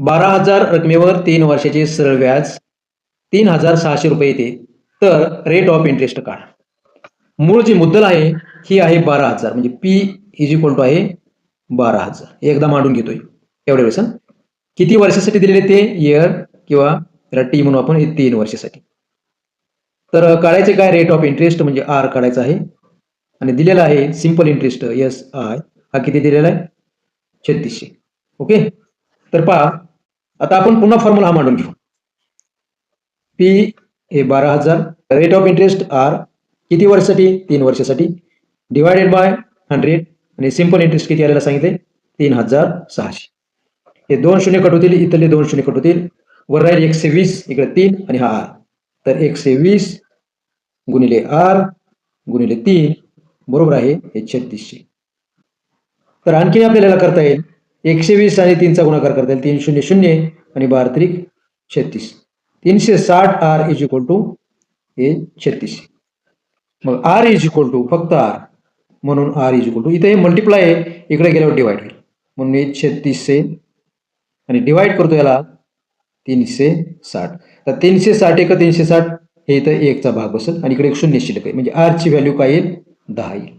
12,000 रकमेवर 3 वर्षाचे सरळ व्याज 3,600 रुपये येते, तर रेट ऑफ इंटरेस्ट काढा. मूळ जी मुद्दल आहे ही आहे 12,000, म्हणजे पी इज इक्वल टू आहे 12,000. एकदा मांडून घेतोय एवढ्या वेळेस. किती वर्षासाठी दिलेले ते इयर किंवा त्याला टी म्हणून आपण, हे 3 वर्षासाठी. तर काढायचे काय, रेट ऑफ इंटरेस्ट म्हणजे आर काढायचा आहे आणि दिलेला आहे सिंपल इंटरेस्ट एस आय, हा किती दिलेला आहे 3600. ओके, तर पहा आता आपण पुन्हा फॉर्म्युला हा मांडून घेऊ. पी हे 12,000, रेट ऑफ इंटरेस्ट आर किती वर्षासाठी 3 वर्षासाठी, डिवायडेड बाय 100 आणि सिंपल इंटरेस्ट किती आलेला सांगितले 3,600. हे 2 शून्य कट होतील, इथले 2 शून्य कट होतील, वर राहील 120, इकडे 3 आणि हा आर. तर 120 गुणिले आर गुणिले 3 बरोबर आहे हे 3600. तर आणखी आपल्याला करता येईल 120 आणि 3चा गुणाकार करता येईल, 3 शून्य शून्य आणि 12 त्रिक 36, 360 आर इज इक्वल टू हे 3600. मग आर इज इक्वल टू फक्त आर, म्हणून आर इज इक्वल टू, इथे हे मल्टिप्लाय आहे, इकडे गेल्यावर डिवाइड होईल, म्हणून हे 3600 आणि डिवाइड करतो याला 360. तर 360 एक 360, हे इथं 1चा भाग बसेल आणि इकडे एक शून्य शिल्लक आहे, म्हणजे आर ची व्हॅल्यू काय येईल 10 येईल.